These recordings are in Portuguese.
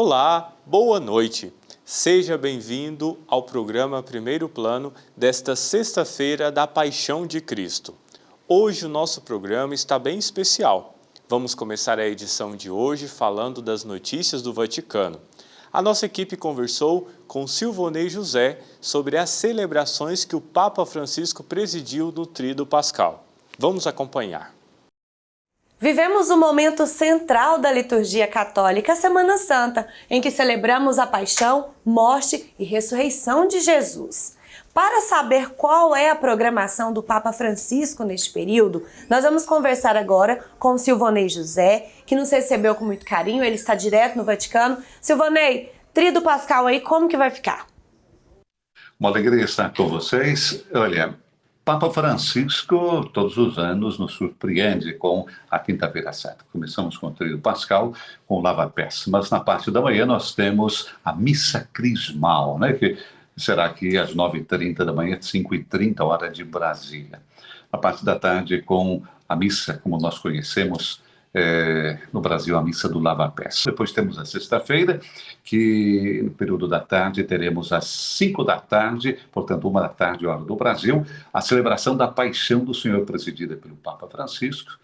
Olá, boa noite. Seja bem-vindo ao programa Primeiro Plano desta sexta-feira da Paixão de Cristo. Hoje o nosso programa está bem especial. Vamos começar a edição de hoje falando das notícias do Vaticano. A nossa equipe conversou com Silvonei José sobre as celebrações que o Papa Francisco presidiu no Tríduo Pascal. Vamos acompanhar. Vivemos um momento central da liturgia católica, a Semana Santa, em que celebramos a paixão, morte e ressurreição de Jesus. Para saber qual é a programação do Papa Francisco neste período, nós vamos conversar agora com o Silvonei José, que nos recebeu com muito carinho, ele está direto no Vaticano. Silvonei, Tríduo Pascal aí, como que vai ficar? Uma alegria estar com vocês. Olha, Papa Francisco, todos os anos, nos surpreende com a Quinta-feira Santa. Começamos com o Tríduo Pascal, com o Lava-Pés, mas na parte da manhã nós temos a Missa Crismal, né? Que será aqui às 9h30 da manhã, 5h30, hora de Brasília. Na parte da tarde, com a missa, como nós conhecemos no Brasil, a missa do Lava-Pés. Depois temos a sexta-feira, que no período da tarde teremos às 5 da tarde, portanto 1 da tarde, hora do Brasil, a celebração da Paixão do Senhor, presidida pelo Papa Francisco,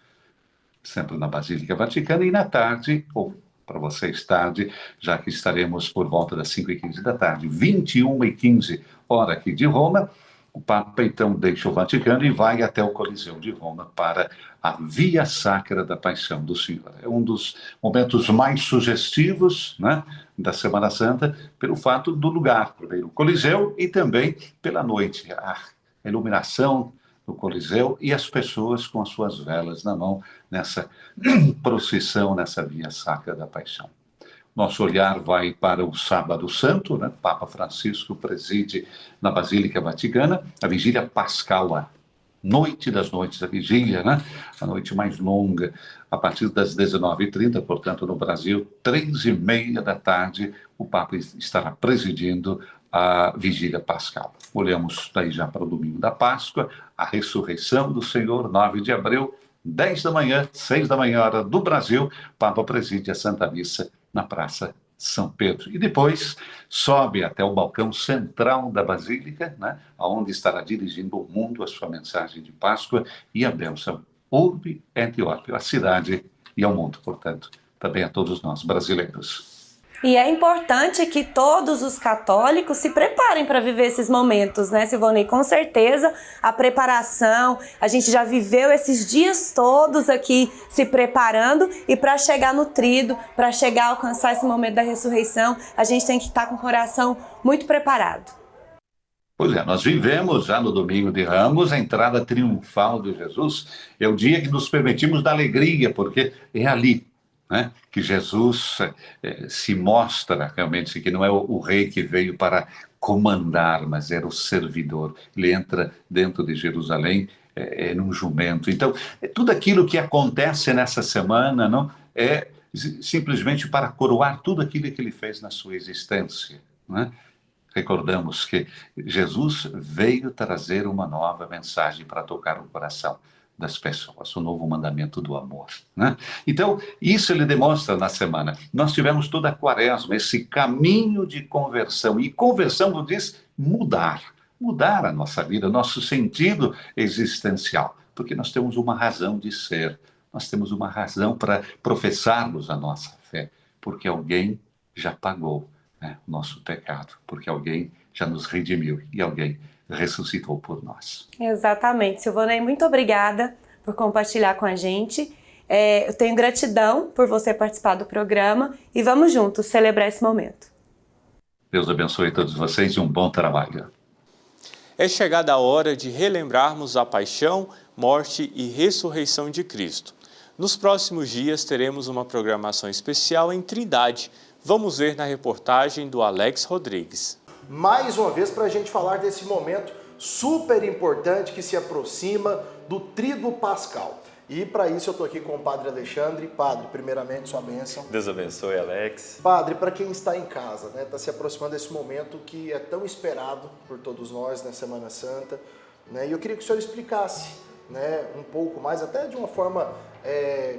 sempre na Basílica Vaticana, e na tarde, ou para vocês tarde, já que estaremos por volta das 5h15 da tarde, 21h15, hora aqui de Roma, o Papa então deixa o Vaticano e vai até o Coliseu de Roma para a Via Sacra da Paixão do Senhor. É um dos momentos mais sugestivos, né, da Semana Santa, pelo fato do lugar, primeiro o Coliseu e também pela noite, a iluminação do Coliseu e as pessoas com as suas velas na mão nessa procissão, nessa Via Sacra da Paixão. Nosso olhar vai para o Sábado Santo, né? Papa Francisco preside na Basílica Vaticana a Vigília Pascal, a noite das noites, a vigília, né? A noite mais longa, a partir das 19h30, portanto, no Brasil, 3h30 da tarde, o Papa estará presidindo a Vigília Pascal. Olhamos daí já para o domingo da Páscoa, a ressurreição do Senhor, 9 de abril, 10 da manhã, 6 da manhã, hora do Brasil, o Papa preside a Santa Missa na Praça São Pedro. E depois sobe até o balcão central da Basílica, né, onde estará dirigindo ao mundo a sua mensagem de Páscoa e a bênção Urbi et Orbi, a cidade e ao mundo, portanto, também a todos nós brasileiros. E é importante que todos os católicos se preparem para viver esses momentos, né, Silvonei? Com certeza, a preparação, a gente já viveu esses dias todos aqui se preparando e para chegar no Tríduo, para chegar a alcançar esse momento da ressurreição, a gente tem que estar com o coração muito preparado. Pois é, nós vivemos já no Domingo de Ramos a entrada triunfal de Jesus. É o dia que nos permitimos da alegria, porque é ali, né, que Jesus se mostra realmente que não é o rei que veio para comandar, mas era o servidor. Ele entra dentro de Jerusalém num jumento. Então, tudo aquilo que acontece nessa semana não é simplesmente para coroar tudo aquilo que ele fez na sua existência, né? Recordamos que Jesus veio trazer uma nova mensagem para tocar o coração das pessoas, o novo mandamento do amor, né? Então, isso ele demonstra na semana. Nós tivemos toda a quaresma, esse caminho de conversão. E conversão nos diz mudar a nossa vida, nosso sentido existencial. Porque nós temos uma razão de ser, nós temos uma razão para professarmos a nossa fé. Porque alguém já pagou, né, o nosso pecado, porque alguém já nos redimiu e alguém ressuscitou por nós. Exatamente. Silvonei, muito obrigada por compartilhar com a gente. Eu tenho gratidão por você participar do programa e vamos juntos celebrar esse momento. Deus abençoe todos vocês e um bom trabalho. É chegada a hora de relembrarmos a paixão, morte e ressurreição de Cristo. Nos próximos dias teremos uma programação especial em Trindade. Vamos ver na reportagem do Alex Rodrigues. Mais uma vez para a gente falar desse momento super importante que se aproxima do Tríduo Pascal. E para isso eu estou aqui com o Padre Alexandre. Padre, primeiramente, sua bênção. Deus abençoe, Alex. Padre, para quem está em casa, né, está se aproximando desse momento que é tão esperado por todos nós na Semana Santa, né, e eu queria que o senhor explicasse, né, um pouco mais, até de uma forma,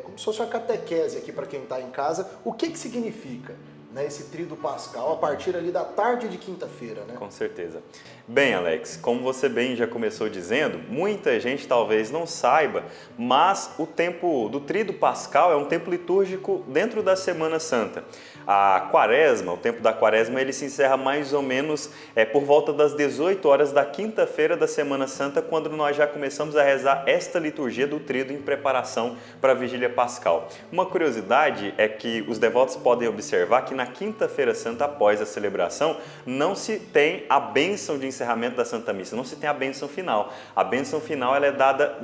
como se fosse uma catequese aqui para quem está em casa, o que significa né, esse tríduo pascal a partir ali da tarde de quinta-feira, né? Com certeza. Bem, Alex, como você bem já começou dizendo, muita gente talvez não saiba, mas o tempo do tríduo pascal é um tempo litúrgico dentro da Semana Santa. A quaresma, o tempo da quaresma, ele se encerra mais ou menos por volta das 18 horas da quinta-feira da Semana Santa, quando nós já começamos a rezar esta liturgia do tríduo em preparação para a Vigília Pascal. Uma curiosidade é que os devotos podem observar que na quinta-feira santa, após a celebração, não se tem a bênção de encerramento da Santa Missa, não se tem a bênção final. A bênção final ela é dada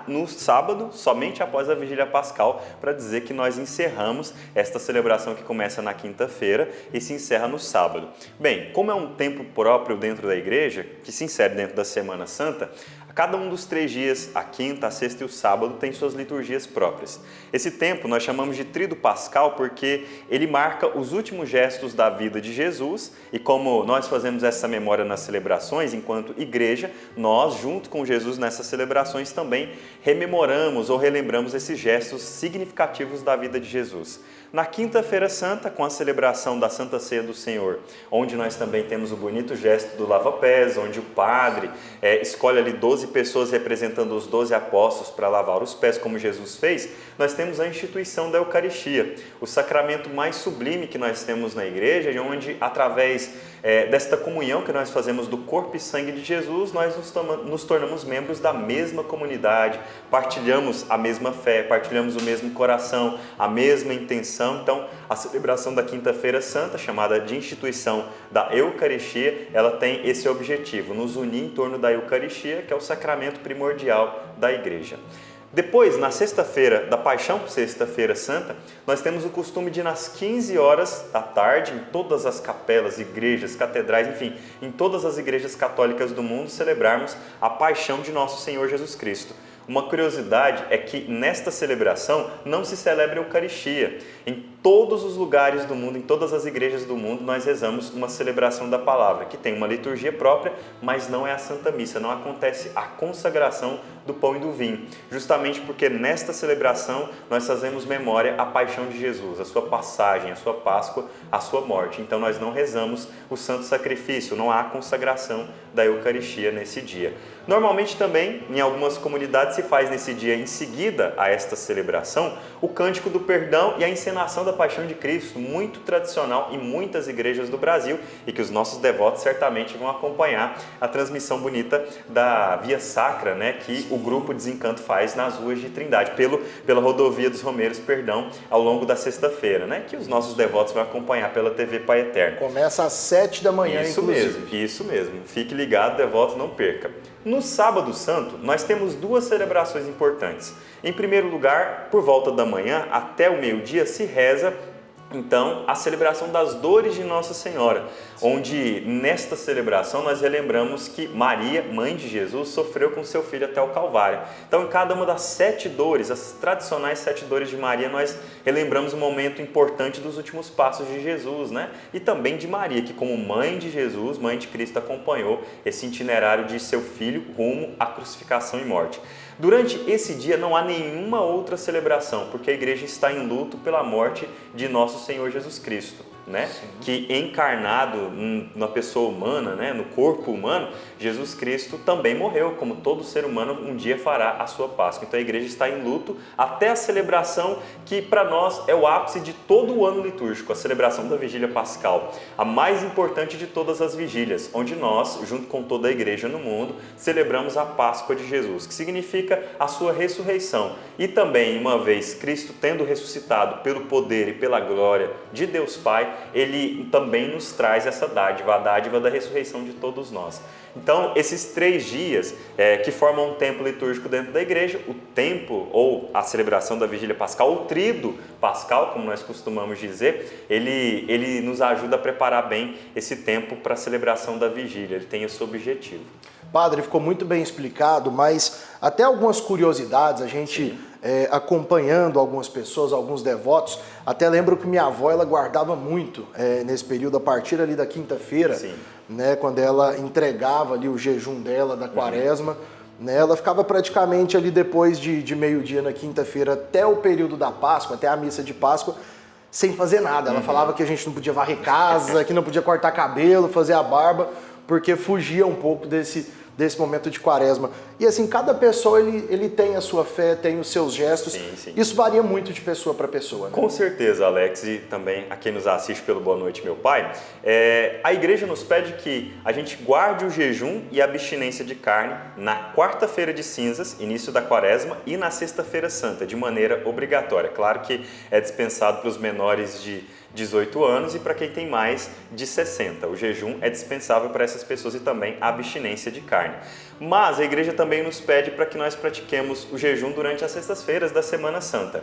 no sábado, somente após a Vigília Pascal, para dizer que nós encerramos esta celebração que começa na quinta-feira e se encerra no sábado. Bem, como é um tempo próprio dentro da igreja, que se insere dentro da Semana Santa, cada um dos 3 dias, a quinta, a sexta e o sábado, tem suas liturgias próprias. Esse tempo nós chamamos de tríduo pascal porque ele marca os últimos gestos da vida de Jesus e como nós fazemos essa memória nas celebrações, enquanto igreja, nós, junto com Jesus nessas celebrações, também rememoramos ou relembramos esses gestos significativos da vida de Jesus. Na quinta-feira santa, com a celebração da Santa Ceia do Senhor, onde nós também temos o bonito gesto do lava-pés, onde o padre escolhe ali 12 pessoas representando os 12 apóstolos para lavar os pés, como Jesus fez, nós temos a instituição da Eucaristia, o sacramento mais sublime que nós temos na igreja, onde através desta comunhão que nós fazemos do corpo e sangue de Jesus, nós nos tornamos membros da mesma comunidade, partilhamos a mesma fé, partilhamos o mesmo coração, a mesma intenção. Então, a celebração da Quinta-feira Santa, chamada de instituição da Eucaristia, ela tem esse objetivo, nos unir em torno da Eucaristia, que é o sacramento primordial da igreja. Depois, na sexta-feira da Paixão, Sexta-feira Santa, nós temos o costume de nas 15 horas da tarde, em todas as capelas, igrejas, catedrais, enfim, em todas as igrejas católicas do mundo, celebrarmos a Paixão de Nosso Senhor Jesus Cristo. Uma curiosidade é que nesta celebração não se celebra a Eucaristia. Em todos os lugares do mundo, em todas as igrejas do mundo, nós rezamos uma celebração da palavra, que tem uma liturgia própria, mas não é a Santa Missa, não acontece a consagração do pão e do vinho. Justamente porque nesta celebração nós fazemos memória à paixão de Jesus, a sua passagem, a sua Páscoa, a sua morte. Então nós não rezamos o santo sacrifício, não há consagração da Eucaristia nesse dia. Normalmente também, em algumas comunidades, se faz nesse dia, em seguida a esta celebração, o Cântico do Perdão e a encenação da Paixão de Cristo, muito tradicional em muitas igrejas do Brasil e que os nossos devotos certamente vão acompanhar a transmissão bonita da Via Sacra, né, que o Grupo Desencanto faz nas ruas de Trindade, pela rodovia dos Romeiros, ao longo da sexta-feira, né, que os nossos devotos vão acompanhar pela TV Pai Eterno. Começa às 7 da manhã, inclusive. Isso mesmo. Fique ligado, devoto, não perca. No Sábado Santo, nós temos 2 celebrações importantes. Em primeiro lugar, por volta da manhã até o meio-dia, se reza então a celebração das dores de Nossa Senhora, onde nesta celebração nós relembramos que Maria, mãe de Jesus, sofreu com seu filho até o Calvário. Então em cada uma das 7 dores, as tradicionais 7 dores de Maria, nós relembramos um momento importante dos últimos passos de Jesus, né? E também de Maria, que como mãe de Jesus, mãe de Cristo, acompanhou esse itinerário de seu filho rumo à crucificação e morte. Durante esse dia não há nenhuma outra celebração, porque a igreja está em luto pela morte de nosso Senhor Jesus Cristo, né? Que encarnado na pessoa humana, né? No corpo humano, Jesus Cristo também morreu, como todo ser humano um dia fará a sua Páscoa. Então a igreja está em luto até a celebração que para nós é o ápice de todo o ano litúrgico, a celebração da Vigília Pascal, a mais importante de todas as vigílias, onde nós, junto com toda a igreja no mundo, celebramos a Páscoa de Jesus, que significa a sua ressurreição. E também, uma vez Cristo tendo ressuscitado pelo poder e pela glória de Deus Pai, Ele também nos traz essa dádiva, a dádiva da ressurreição de todos nós. Então, esses 3 dias que formam um tempo litúrgico dentro da igreja, o tempo ou a celebração da Vigília Pascal, o tríduo pascal, como nós costumamos dizer, ele nos ajuda a preparar bem esse tempo para a celebração da vigília, ele tem esse objetivo. Padre, ficou muito bem explicado, mas até algumas curiosidades, a gente acompanhando algumas pessoas, alguns devotos, até lembro que minha avó, ela guardava muito nesse período, a partir ali da quinta-feira, né, quando ela entregava ali o jejum dela da quaresma, né, ela ficava praticamente ali depois de meio-dia na quinta-feira até o período da Páscoa, até a missa de Páscoa, sem fazer nada. Ela falava que a gente não podia varrer casa, que não podia cortar cabelo, fazer a barba, porque fugia um pouco desse momento de quaresma. E assim, cada pessoa ele tem a sua fé, tem os seus gestos. Sim. Isso varia muito de pessoa para pessoa, né? Com certeza, Alex, e também a quem nos assiste pelo Boa Noite, meu pai. A igreja nos pede que a gente guarde o jejum e a abstinência de carne na quarta-feira de cinzas, início da quaresma, e na sexta-feira santa, de maneira obrigatória. Claro que é dispensado para os menores de 18 anos e para quem tem mais de 60. O jejum é dispensável para essas pessoas e também a abstinência de carne. Mas a igreja também nos pede para que nós pratiquemos o jejum durante as sextas-feiras da Semana Santa.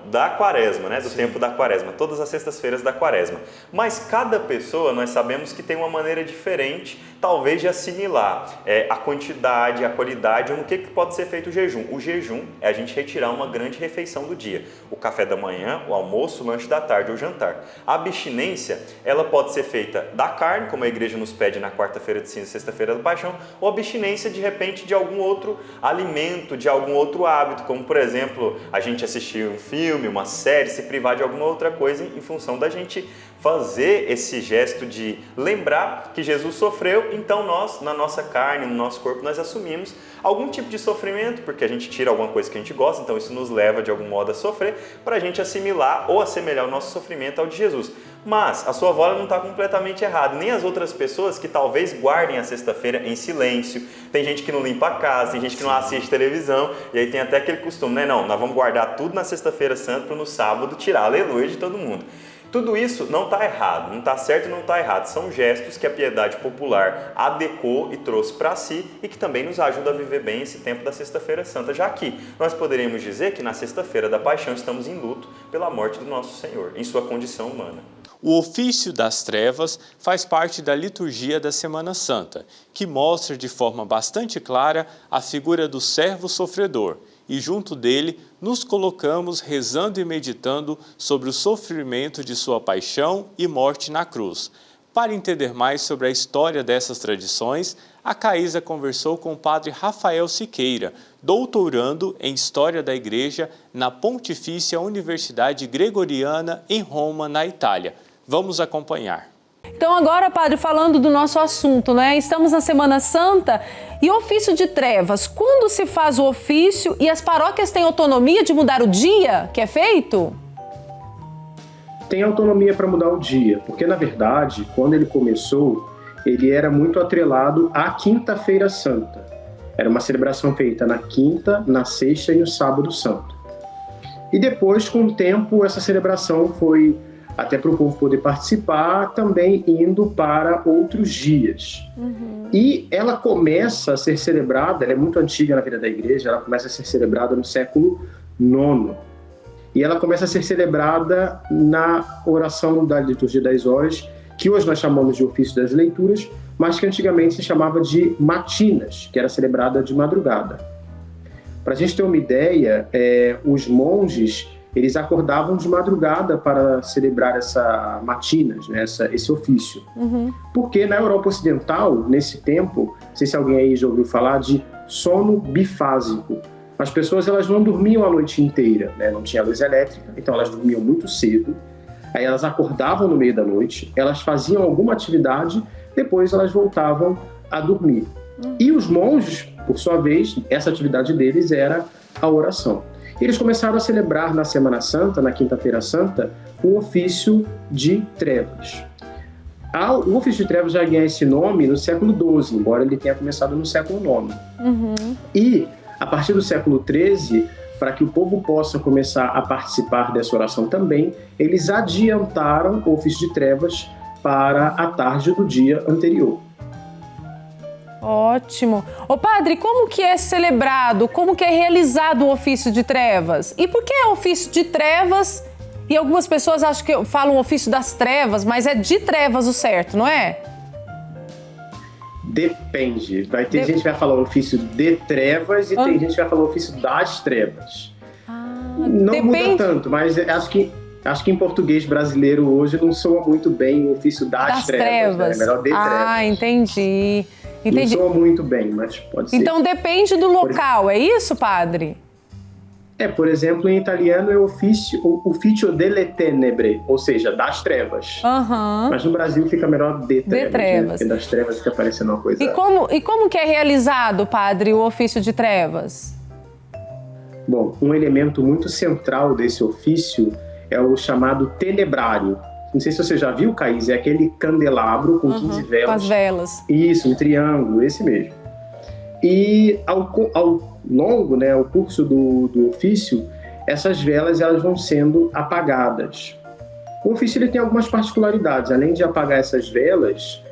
Da quaresma, né? Do tempo da quaresma, todas as sextas-feiras da quaresma. Mas cada pessoa, nós sabemos que tem uma maneira diferente, talvez, de assimilar a quantidade, a qualidade, ou no que pode ser feito o jejum. O jejum é a gente retirar uma grande refeição do dia. O café da manhã, o almoço, o lanche da tarde ou o jantar. A abstinência, ela pode ser feita da carne, como a igreja nos pede na quarta-feira de cinza, sexta-feira da paixão, ou abstinência, de repente, de algum outro alimento, de algum outro hábito, como, por exemplo, a gente assistir um filme, uma série, se privar de alguma outra coisa em função da gente fazer esse gesto de lembrar que Jesus sofreu, então nós, na nossa carne, no nosso corpo, nós assumimos algum tipo de sofrimento, porque a gente tira alguma coisa que a gente gosta, então isso nos leva de algum modo a sofrer, para a gente assimilar ou assemelhar o nosso sofrimento ao de Jesus. Mas a sua avó não está completamente errada, nem as outras pessoas que talvez guardem a sexta-feira em silêncio. Tem gente que não limpa a casa, tem gente que não assiste televisão, e aí tem até aquele costume, né? Não, nós vamos guardar tudo na sexta-feira santa para no sábado tirar aleluia de todo mundo. Tudo isso não está errado, não está certo e não está errado. São gestos que a piedade popular adequou e trouxe para si e que também nos ajuda a viver bem esse tempo da Sexta-feira Santa, já que nós poderíamos dizer que na Sexta-feira da Paixão estamos em luto pela morte do nosso Senhor, em sua condição humana. O ofício das trevas faz parte da liturgia da Semana Santa, que mostra de forma bastante clara a figura do servo sofredor, e junto dele nos colocamos rezando e meditando sobre o sofrimento de sua paixão e morte na cruz. Para entender mais sobre a história dessas tradições, a Caísa conversou com o padre Rafael Siqueira, doutorando em História da Igreja na Pontifícia Universidade Gregoriana em Roma, na Itália. Vamos acompanhar. Então agora, padre, falando do nosso assunto, né? Estamos na Semana Santa e ofício de trevas. Quando se faz o ofício e as paróquias têm autonomia de mudar o dia que é feito? Tem autonomia para mudar o dia, porque na verdade, quando ele começou, ele era muito atrelado à Quinta-feira Santa. Era uma celebração feita na quinta, na sexta e no sábado santo. E depois, com o tempo, essa celebração foi até para o povo poder participar, também indo para outros dias. E ela começa a ser celebrada, ela é muito antiga na vida da igreja, ela começa a ser celebrada no século IX. E ela começa a ser celebrada na oração da liturgia das horas, que hoje nós chamamos de ofício das leituras, mas que antigamente se chamava de matinas, que era celebrada de madrugada. Para a gente ter uma ideia, os monges eles acordavam de madrugada para celebrar essa matinas, né, esse ofício. Porque na Europa Ocidental, nesse tempo, não sei se alguém aí já ouviu falar de sono bifásico. As pessoas elas não dormiam a noite inteira, né, não tinha luz elétrica, então elas dormiam muito cedo, aí elas acordavam no meio da noite, elas faziam alguma atividade, depois elas voltavam a dormir. E os monges, por sua vez, essa atividade deles era a oração. Eles começaram a celebrar na Semana Santa, na Quinta-feira Santa, o ofício de trevas. O ofício de trevas já ganha esse nome no século XII, embora ele tenha começado no século IX. E, a partir do século XIII, para que o povo possa começar a participar dessa oração também, eles adiantaram o ofício de trevas para a tarde do dia anterior. Ótimo. Ô padre, como que é celebrado, como que é realizado o ofício de trevas? E por que é ofício de trevas? E algumas pessoas acham que falam ofício das trevas, mas é de trevas o certo, não é? Depende. Vai ter gente que vai falar ofício de trevas e tem gente que vai falar ofício das trevas. Não muda tanto, mas acho que em português brasileiro hoje não soa muito bem o ofício das trevas. Né? É melhor de trevas. Entendi. Não soa muito bem, mas pode ser. Então depende do local, é isso, padre? Por exemplo, em italiano é ufficio delle tenebre, ou seja, das trevas. Aham. Mas no Brasil fica melhor de trevas, trevas. né? Porque das trevas fica parecendo uma coisa... E como que é realizado, padre, o ofício de trevas? Bom, um elemento muito central desse ofício é o chamado tenebrário. Não sei se você já viu, Caís, é aquele candelabro com 15 velas. Com as velas. Isso, um triângulo, esse mesmo. E ao longo, né, ao curso do ofício, essas velas elas vão sendo apagadas. O ofício ele tem algumas particularidades. Além de apagar essas velas,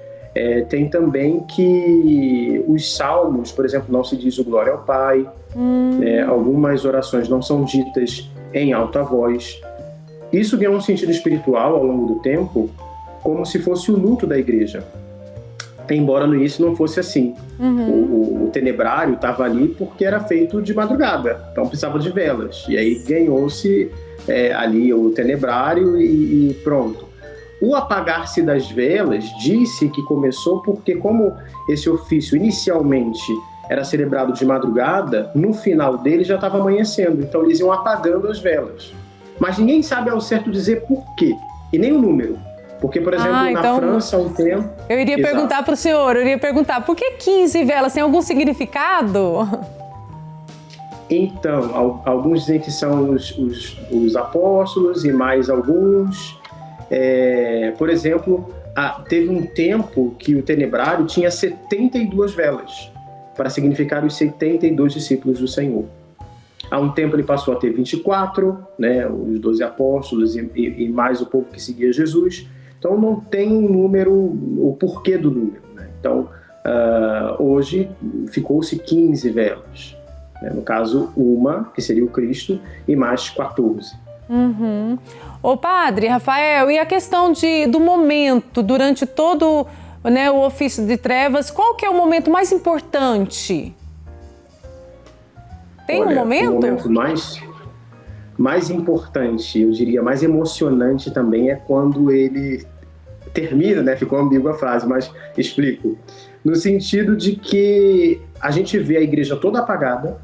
tem também que os salmos, por exemplo, não se diz o glória ao Pai. Algumas orações não são ditas em alta voz. Isso ganhou um sentido espiritual ao longo do tempo, como se fosse o luto da igreja. Embora no início não fosse assim. O tenebrário estava ali porque era feito de madrugada, então precisava de velas. E aí ganhou-se ali o tenebrário e pronto. O apagar-se das velas disse que começou porque, como esse ofício inicialmente era celebrado de madrugada, no final dele já estava amanhecendo, então eles iam apagando as velas. Mas ninguém sabe ao certo dizer por quê, e nem o número. Porque, por exemplo, na França, há um tempo... Eu iria perguntar para o senhor, por que 15 velas? Tem algum significado? Então, alguns dizem que são os apóstolos e mais alguns. Por exemplo, teve um tempo que o tenebrário tinha 72 velas, para significar os 72 discípulos do Senhor. Há um tempo ele passou a ter 24, né, os 12 apóstolos e mais o povo que seguia Jesus. Então não tem um número, o porquê do número, né? Então hoje ficou-se 15 velas, né? No caso uma, que seria o Cristo, e mais 14. Ô padre Rafael, e a questão do momento, durante todo, né, o ofício de trevas, qual que é o momento mais importante? Tem um momento? O momento mais importante, eu diria, mais emocionante também é quando ele termina, né? Ficou ambígua a frase, mas explico. No sentido de que a gente vê a igreja toda apagada,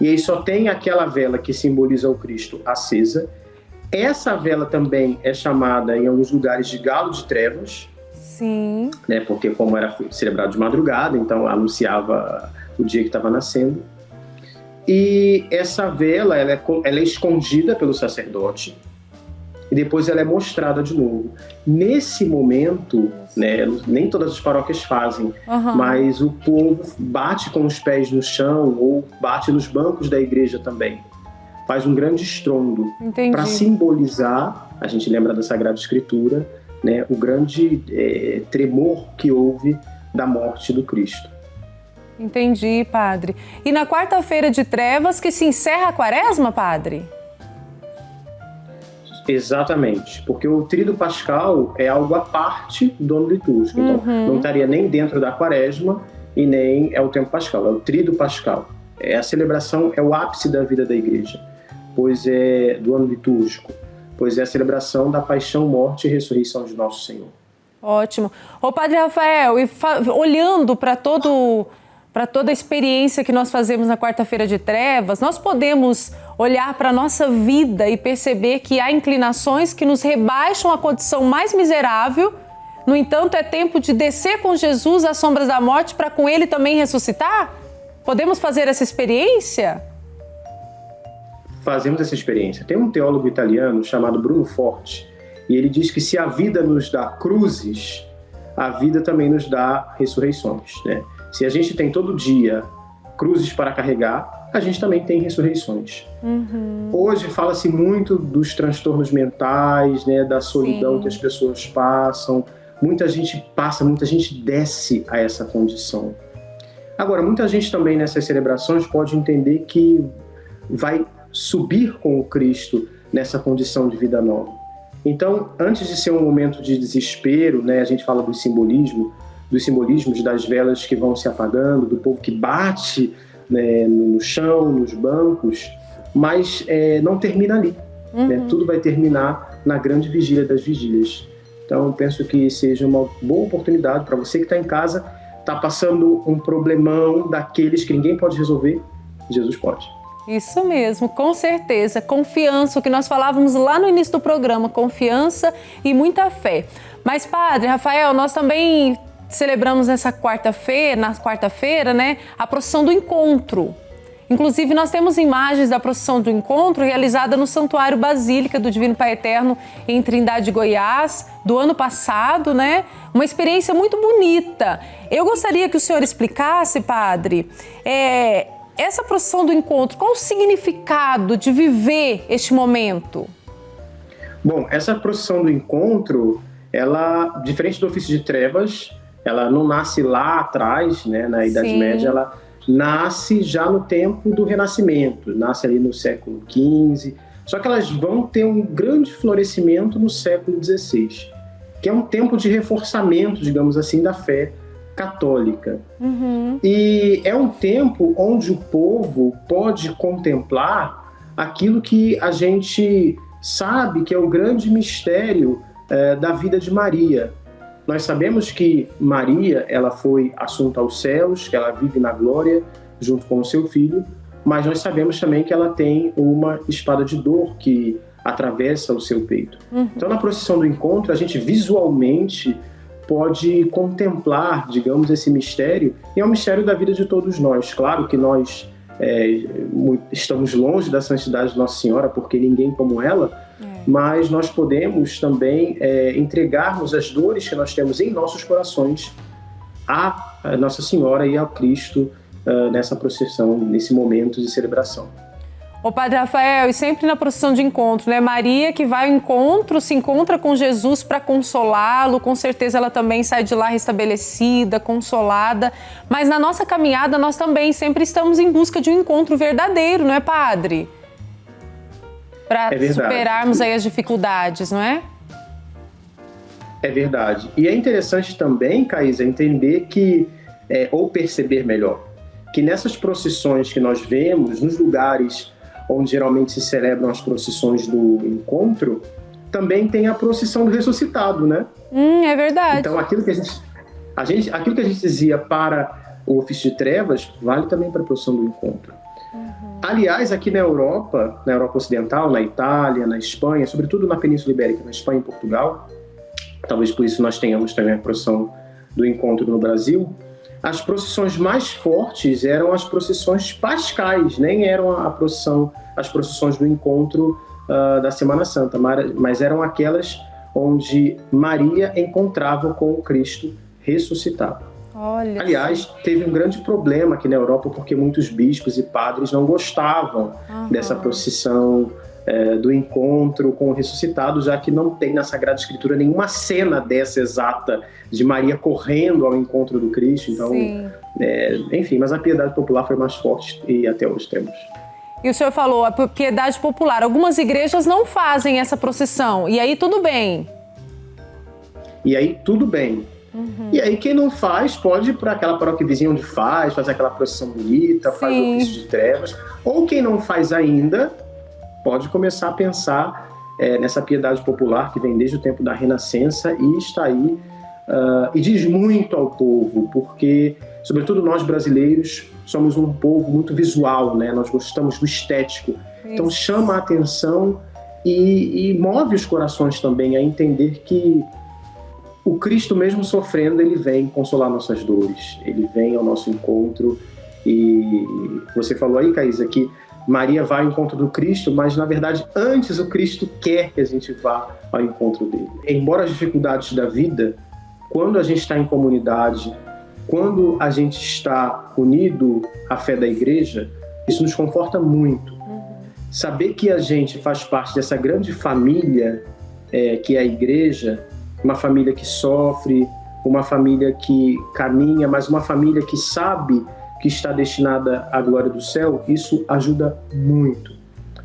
e aí só tem aquela vela que simboliza o Cristo acesa. Essa vela também é chamada em alguns lugares de galo de trevas. Sim. Né? Porque como era celebrado de madrugada, então anunciava o dia que estava nascendo. E essa vela, ela é escondida pelo sacerdote e depois ela é mostrada de novo. Nesse momento, né, nem todas as paróquias fazem, mas o povo bate com os pés no chão ou bate nos bancos da igreja também. Faz um grande estrondo para simbolizar, a gente lembra da Sagrada Escritura, né, o grande tremor que houve da morte do Cristo. Entendi, padre. E na quarta-feira de trevas que se encerra a quaresma, padre? Exatamente, porque o tríduo pascal é algo à parte do ano litúrgico. Então, não estaria nem dentro da quaresma e nem é o tempo pascal, é o tríduo pascal. A celebração é o ápice da vida da igreja, pois é do ano litúrgico, pois é a celebração da paixão, morte e ressurreição de nosso Senhor. Ótimo. Ô, padre Rafael, e olhando para toda a experiência que nós fazemos na quarta-feira de trevas, nós podemos olhar para a nossa vida e perceber que há inclinações que nos rebaixam à condição mais miserável. No entanto, é tempo de descer com Jesus às sombras da morte para com ele também ressuscitar? Podemos fazer essa experiência? Fazemos essa experiência. Tem um teólogo italiano chamado Bruno Forte, e ele diz que se a vida nos dá cruzes, a vida também nos dá ressurreições, né? Se a gente tem todo dia cruzes para carregar, a gente também tem ressurreições. Hoje fala-se muito dos transtornos mentais, né, da solidão que as pessoas passam. Muita gente passa, muita gente desce a essa condição. Agora, muita gente também nessas celebrações pode entender que vai subir com o Cristo nessa condição de vida nova. Então, antes de ser um momento de desespero, né, a gente fala dos simbolismos das velas que vão se apagando, do povo que bate, né, no chão, nos bancos, mas não termina ali. Né? Tudo vai terminar na grande vigília das vigílias. Então, eu penso que seja uma boa oportunidade para você que está em casa, está passando um problemão daqueles que ninguém pode resolver, Jesus pode. Isso mesmo, com certeza. Confiança, o que nós falávamos lá no início do programa, confiança e muita fé. Mas, Padre Rafael, nós também celebramos na quarta-feira, né, a procissão do encontro. Inclusive, nós temos imagens da procissão do encontro realizada no Santuário Basílica do Divino Pai Eterno em Trindade, Goiás, do ano passado, né? Uma experiência muito bonita. Eu gostaria que o senhor explicasse, padre, essa procissão do encontro, qual o significado de viver este momento? Bom, essa procissão do encontro, ela, diferente do ofício de trevas, ela não nasce lá atrás, né, na Idade Média, ela nasce já no tempo do Renascimento, nasce ali no século XV, só que elas vão ter um grande florescimento no século XVI, que é um tempo de reforçamento, digamos assim, da fé católica. E é um tempo onde o povo pode contemplar aquilo que a gente sabe que é o grande mistério da vida de Maria. Nós sabemos que Maria, ela foi assunta aos céus, que ela vive na glória junto com o seu filho, mas nós sabemos também que ela tem uma espada de dor que atravessa o seu peito. Então, na procissão do encontro, a gente visualmente pode contemplar, digamos, esse mistério, e é um mistério da vida de todos nós. Claro que nós estamos longe da santidade de Nossa Senhora, porque ninguém como ela, mas nós podemos também entregarmos as dores que nós temos em nossos corações à Nossa Senhora e ao Cristo nessa procissão, nesse momento de celebração. Ô Padre Rafael, e sempre na procissão de encontro, né? Maria que vai ao encontro, se encontra com Jesus para consolá-lo, com certeza ela também sai de lá restabelecida, consolada, mas na nossa caminhada nós também sempre estamos em busca de um encontro verdadeiro, não é, Padre? Para superarmos aí as dificuldades, não é? É verdade. E é interessante também, Caísa, entender que, ou perceber melhor, que nessas procissões que nós vemos, nos lugares onde geralmente se celebram as procissões do encontro, também tem a procissão do ressuscitado, né? É verdade. Então, aquilo que a gente dizia para o ofício de trevas, vale também para a procissão do encontro. Aliás, aqui na Europa Ocidental, na Itália, na Espanha, sobretudo na Península Ibérica, na Espanha e Portugal, talvez por isso nós tenhamos também a procissão do encontro no Brasil, as procissões mais fortes eram as procissões pascais, nem eram as procissões do encontro da Semana Santa, mas eram aquelas onde Maria encontrava com o Cristo ressuscitado. Olha. Aliás, teve um grande problema aqui na Europa porque muitos bispos e padres não gostavam dessa procissão do encontro com o ressuscitado, já que não tem na Sagrada Escritura nenhuma cena dessa exata de Maria correndo ao encontro do Cristo. Então, enfim, mas a piedade popular foi mais forte e até hoje temos. E o senhor falou, a piedade popular. Algumas igrejas não fazem essa procissão, e aí tudo bem. E aí tudo bem. E aí quem não faz pode ir para aquela paróquia vizinha onde faz aquela procissão bonita, faz o ofício de trevas. Ou quem não faz ainda, pode começar a pensar nessa piedade popular que vem desde o tempo da Renascença e está aí e diz muito ao povo, porque, sobretudo nós brasileiros, somos um povo muito visual, né? Nós gostamos do estético. Então chama a atenção e move os corações também a entender que o Cristo, mesmo sofrendo, ele vem consolar nossas dores, ele vem ao nosso encontro. E você falou aí, Caísa, que Maria vai ao encontro do Cristo, mas na verdade antes o Cristo quer que a gente vá ao encontro dele. Embora as dificuldades da vida, quando a gente está em comunidade, quando a gente está unido à fé da igreja, isso nos conforta muito. Saber que a gente faz parte dessa grande família que é a igreja, uma família que sofre, uma família que caminha, mas uma família que sabe que está destinada à glória do céu, isso ajuda muito.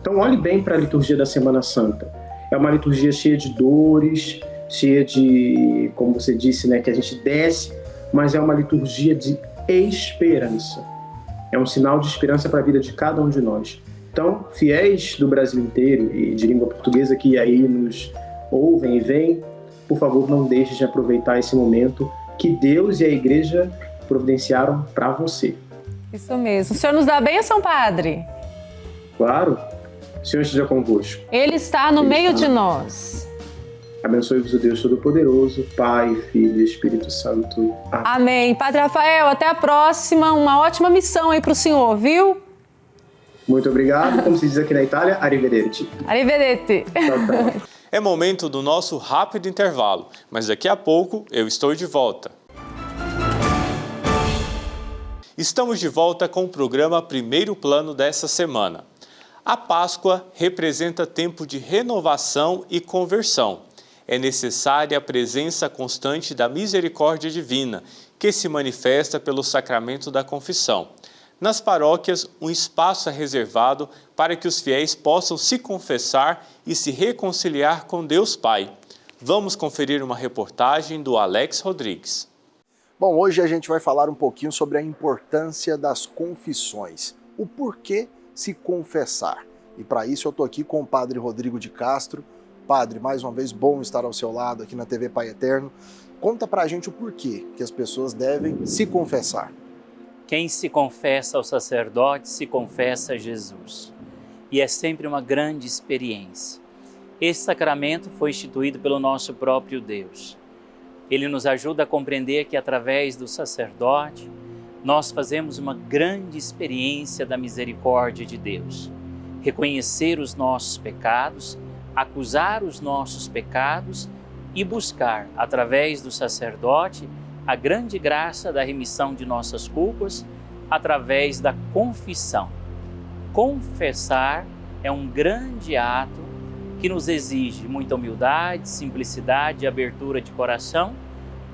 Então olhe bem para a liturgia da Semana Santa. É uma liturgia cheia de dores, cheia de, como você disse, né, que a gente desce, mas é uma liturgia de esperança. É um sinal de esperança para a vida de cada um de nós. Então, fiéis do Brasil inteiro e de língua portuguesa que aí nos ouvem e veem, por favor, não deixe de aproveitar esse momento que Deus e a Igreja providenciaram para você. Isso mesmo. O senhor nos dá a bênção, Padre? Claro. O Senhor esteja convosco. Ele está no meio de nós. Abençoe-vos o Deus Todo-Poderoso, Pai, Filho e Espírito Santo. Amém. Amém. Padre Rafael, até a próxima. Uma ótima missão aí para o senhor, viu? Muito obrigado. Como se diz aqui na Itália, arrivederci. Arrivederci. Tchau, tchau. É momento do nosso rápido intervalo, mas daqui a pouco eu estou de volta. Estamos de volta com o programa Primeiro Plano dessa semana. A Páscoa representa tempo de renovação e conversão. É necessária a presença constante da misericórdia divina, que se manifesta pelo sacramento da confissão. Nas paróquias, um espaço é reservado para que os fiéis possam se confessar e se reconciliar com Deus Pai. Vamos conferir uma reportagem do Alex Rodrigues. Bom, hoje a gente vai falar um pouquinho sobre a importância das confissões. O porquê se confessar. E para isso eu estou aqui com o Padre Rodrigo de Castro. Padre, mais uma vez, bom estar ao seu lado aqui na TV Pai Eterno. Conta pra gente o porquê que as pessoas devem se confessar. Quem se confessa ao sacerdote se confessa a Jesus. E é sempre uma grande experiência. Esse sacramento foi instituído pelo nosso próprio Deus. Ele nos ajuda a compreender que através do sacerdote nós fazemos uma grande experiência da misericórdia de Deus. Reconhecer os nossos pecados, acusar os nossos pecados e buscar, através do sacerdote, a grande graça da remissão de nossas culpas através da confissão. Confessar é um grande ato que nos exige muita humildade, simplicidade e abertura de coração,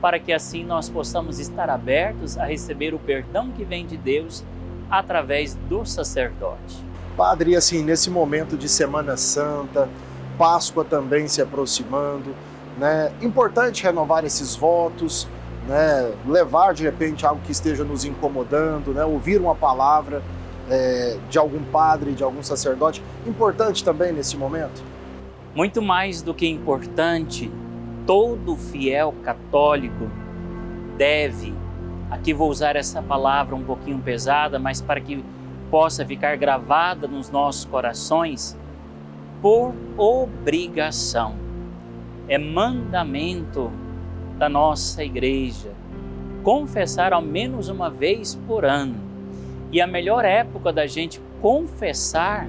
para que assim nós possamos estar abertos a receber o perdão que vem de Deus através do sacerdote. Padre, assim, nesse momento de Semana Santa, Páscoa também se aproximando, né? Importante renovar esses votos, né? Levar de repente algo que esteja nos incomodando, né? Ouvir uma palavra de algum padre, de algum sacerdote. Importante também nesse momento? Muito mais do que importante, todo fiel católico deve, aqui vou usar essa palavra um pouquinho pesada, mas para que possa ficar gravada nos nossos corações, por obrigação. É mandamento da nossa igreja confessar ao menos uma vez por ano. E a melhor época da gente confessar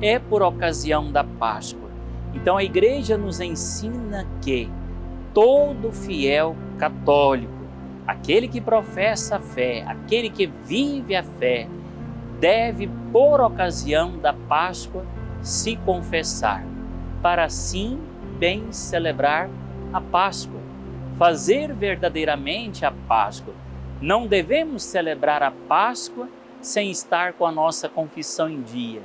é por ocasião da Páscoa. Então a igreja nos ensina que todo fiel católico, aquele que professa a fé, aquele que vive a fé, deve, por ocasião da Páscoa, se confessar, para assim bem celebrar a Páscoa, fazer verdadeiramente a Páscoa. Não devemos celebrar a Páscoa sem estar com a nossa confissão em dia.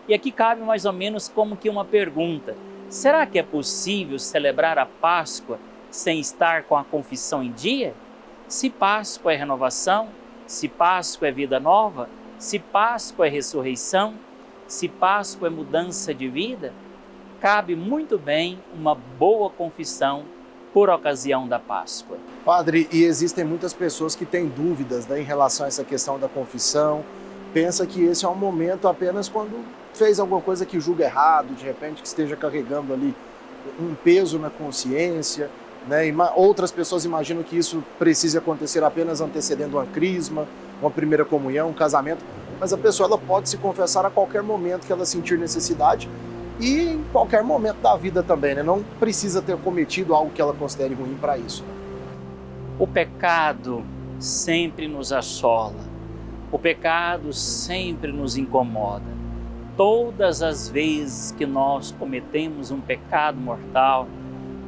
E aqui cabe mais ou menos como que uma pergunta: será que é possível celebrar a Páscoa sem estar com a confissão em dia? Se Páscoa é renovação, se Páscoa é vida nova, se Páscoa é ressurreição, se Páscoa é mudança de vida, cabe muito bem uma boa confissão por ocasião da Páscoa. Padre, e existem muitas pessoas que têm dúvidas, né, em relação a essa questão da confissão, pensa que esse é um momento apenas quando fez alguma coisa que julga errado, de repente que esteja carregando ali um peso na consciência, né? E outras pessoas imaginam que isso precise acontecer apenas antecedendo uma crisma, uma primeira comunhão, um casamento, mas a pessoa ela pode se confessar a qualquer momento que ela sentir necessidade e em qualquer momento da vida também, né? Não precisa ter cometido algo que ela considere ruim para isso. O pecado sempre nos assola, o pecado sempre nos incomoda. Todas as vezes que nós cometemos um pecado mortal,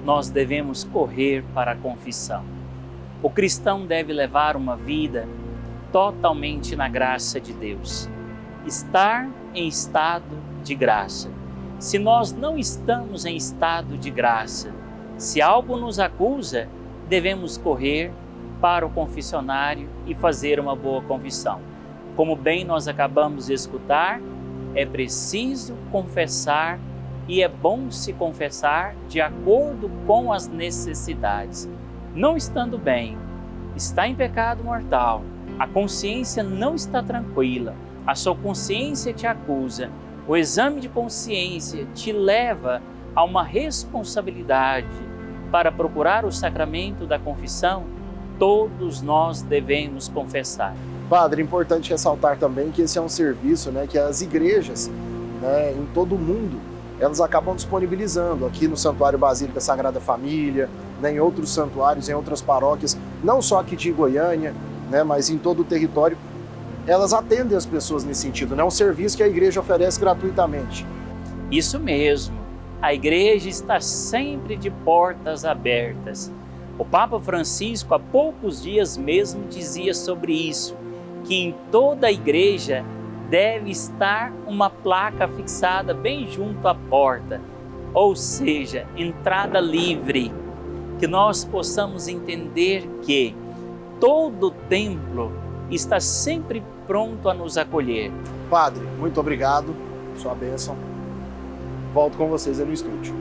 nós devemos correr para a confissão. O cristão deve levar uma vida totalmente na graça de Deus, estar em estado de graça. Se nós não estamos em estado de graça, se algo nos acusa, devemos correr para o confessionário e fazer uma boa confissão. Como bem nós acabamos de escutar, é preciso confessar e é bom se confessar de acordo com as necessidades. Não estando bem, está em pecado mortal, a consciência não está tranquila, a sua consciência te acusa, O exame de consciência te leva a uma responsabilidade para procurar o sacramento da confissão. Todos nós devemos confessar. Padre, é importante ressaltar também que esse é um serviço, né, que as igrejas, né, em todo o mundo, elas acabam disponibilizando aqui no Santuário Basílica Sagrada Família, né, em outros santuários, em outras paróquias, não só aqui de Goiânia, né, mas em todo o território. Elas atendem as pessoas nesse sentido, né? É um serviço que a igreja oferece gratuitamente. Isso mesmo, a igreja está sempre de portas abertas. O Papa Francisco, há poucos dias mesmo, dizia sobre isso, que em toda a igreja deve estar uma placa fixada bem junto à porta, ou seja, entrada livre, que nós possamos entender que todo templo está sempre pronto a nos acolher. Padre, muito obrigado, sua bênção. Volto com vocês aí no estúdio.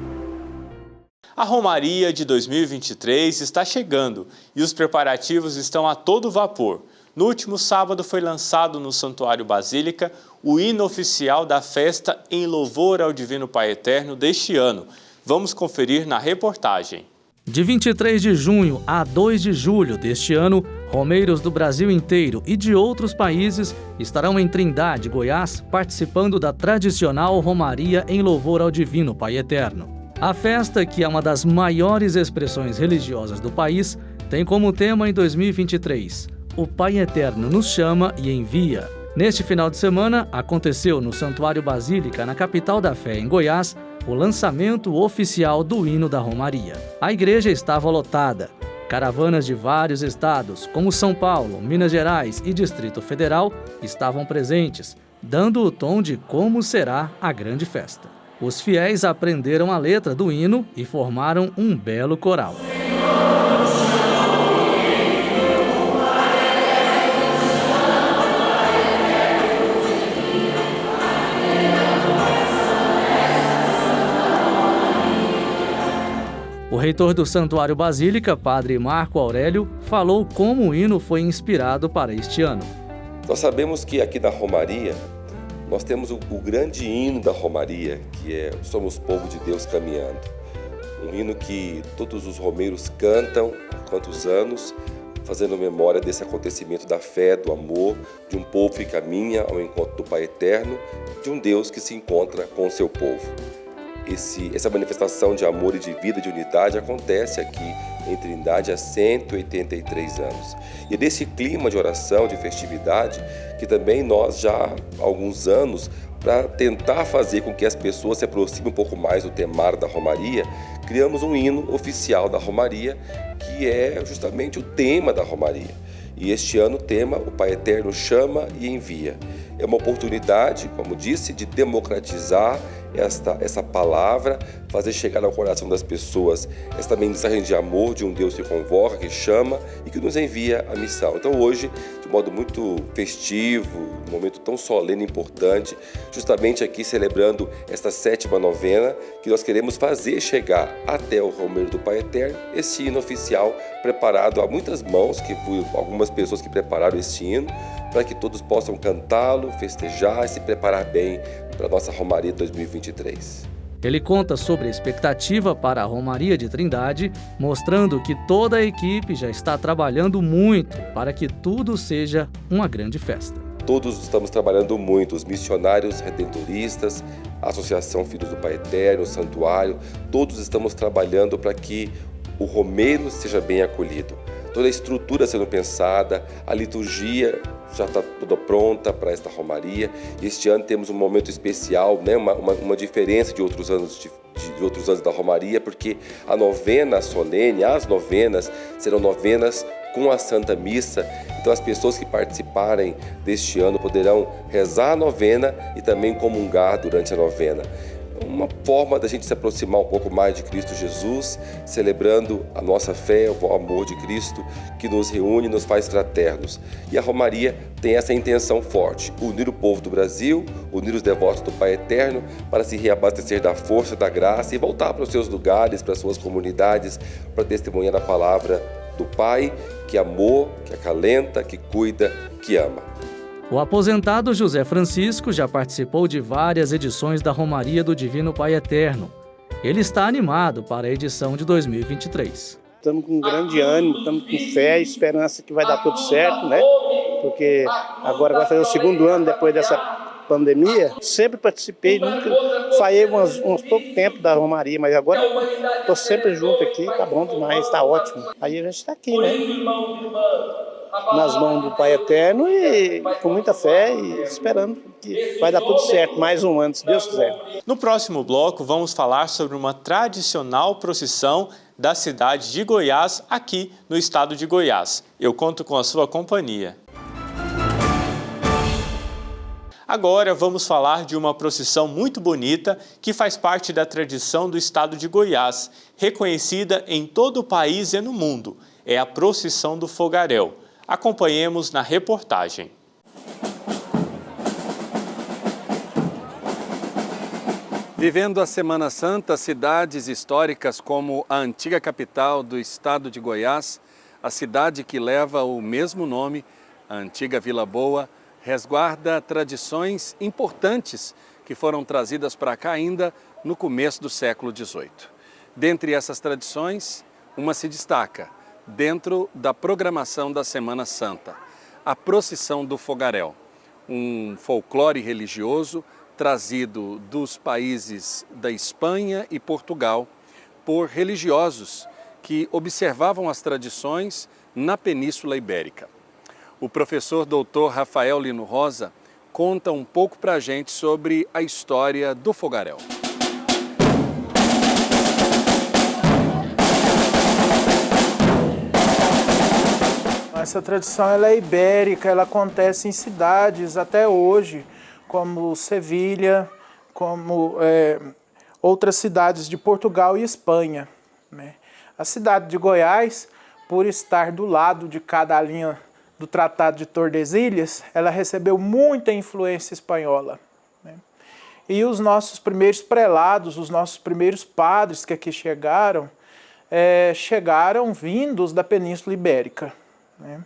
A Romaria de 2023 está chegando e os preparativos estão a todo vapor. No último sábado foi lançado no Santuário Basílica o hino oficial da festa em louvor ao Divino Pai Eterno deste ano. Vamos conferir na reportagem. De 23 de junho a 2 de julho deste ano, romeiros do Brasil inteiro e de outros países estarão em Trindade, Goiás, participando da tradicional Romaria em louvor ao Divino Pai Eterno. A festa, que é uma das maiores expressões religiosas do país, tem como tema em 2023, o Pai Eterno nos chama e envia. Neste final de semana, aconteceu no Santuário Basílica, na capital da fé, em Goiás, o lançamento oficial do hino da Romaria. A igreja estava lotada. Caravanas de vários estados, como São Paulo, Minas Gerais e Distrito Federal, estavam presentes, dando o tom de como será a grande festa. Os fiéis aprenderam a letra do hino e formaram um belo coral. O reitor do Santuário Basílica, Padre Marco Aurélio, falou como o hino foi inspirado para este ano. Nós sabemos que aqui na Romaria, nós temos o grande hino da Romaria, que é Somos Povo de Deus Caminhando. Um hino que todos os romeiros cantam há quantos anos, fazendo memória desse acontecimento da fé, do amor, de um povo que caminha ao encontro do Pai Eterno, de um Deus que se encontra com o seu povo. Essa manifestação de amor e de vida, de unidade, acontece aqui em Trindade há 183 anos. E é desse clima de oração, de festividade, que também nós já há alguns anos, para tentar fazer com que as pessoas se aproximem um pouco mais do temar da Romaria, criamos um hino oficial da Romaria, que é justamente o tema da Romaria. E este ano o tema, o Pai Eterno chama e envia. É uma oportunidade, como disse, de democratizar essa palavra, fazer chegar ao coração das pessoas esta mensagem de amor de um Deus que convoca, que chama e que nos envia a missão. Então hoje, de modo muito festivo, um momento tão solene e importante, justamente aqui celebrando esta 7ª novena, que nós queremos fazer chegar até o Romeiro do Pai Eterno esse hino oficial preparado a muitas mãos, que por algumas pessoas que prepararam este hino, para que todos possam cantá-lo, festejar e se preparar bem para a nossa Romaria 2023. Ele conta sobre a expectativa para a Romaria de Trindade, mostrando que toda a equipe já está trabalhando muito para que tudo seja uma grande festa. Todos estamos trabalhando muito, os missionários redentoristas, a Associação Filhos do Pai Eterno, o Santuário, todos estamos trabalhando para que o romeiro seja bem acolhido. Toda a estrutura sendo pensada, a liturgia já está toda pronta para esta Romaria. E este ano temos um momento especial, né? uma diferença de outros anos de outros anos da Romaria, porque a novena solene, as novenas, serão novenas com a Santa Missa. Então as pessoas que participarem deste ano poderão rezar a novena e também comungar durante a novena. Uma forma da gente se aproximar um pouco mais de Cristo Jesus, celebrando a nossa fé, o amor de Cristo, que nos reúne e nos faz fraternos. E a Romaria tem essa intenção forte, unir o povo do Brasil, unir os devotos do Pai Eterno, para se reabastecer da força, da graça e voltar para os seus lugares, para as suas comunidades, para testemunhar a palavra do Pai, que amou, que acalenta, que cuida, que ama. O aposentado José Francisco já participou de várias edições da Romaria do Divino Pai Eterno. Ele está animado para a edição de 2023. Estamos com grande ânimo, estamos com fé e esperança que vai dar tudo certo, né? Porque agora vai fazer o segundo ano depois dessa pandemia. Sempre participei, nunca falhei uns pouco tempo da Romaria, mas agora estou sempre junto aqui, tá bom demais, tá ótimo. Aí a gente está aqui, né? Nas mãos do Pai Eterno e com muita fé e esperando que vai dar tudo certo, mais um ano, se Deus quiser. No próximo bloco, vamos falar sobre uma tradicional procissão da cidade de Goiás, aqui no estado de Goiás. Eu conto com a sua companhia. Agora vamos falar de uma procissão muito bonita que faz parte da tradição do estado de Goiás, reconhecida em todo o país e no mundo. É a procissão do Fogaréu. Acompanhemos na reportagem. Vivendo a Semana Santa, cidades históricas como a antiga capital do estado de Goiás, a cidade que leva o mesmo nome, a antiga Vila Boa, resguarda tradições importantes que foram trazidas para cá ainda no começo do século XVIII. Dentre essas tradições, uma se destaca dentro da programação da Semana Santa, a procissão do Fogaréu, um folclore religioso trazido dos países da Espanha e Portugal por religiosos que observavam as tradições na Península Ibérica. O professor doutor Rafael Lino Rosa conta um pouco para a gente sobre a história do Fogaréu. Essa tradição ela é ibérica, ela acontece em cidades até hoje, como Sevilha, como outras cidades de Portugal e Espanha, né? A cidade de Goiás, por estar do lado de cada linha do Tratado de Tordesilhas, ela recebeu muita influência espanhola, né? E os nossos primeiros prelados, os nossos primeiros padres que aqui chegaram, chegaram vindos da Península Ibérica, né?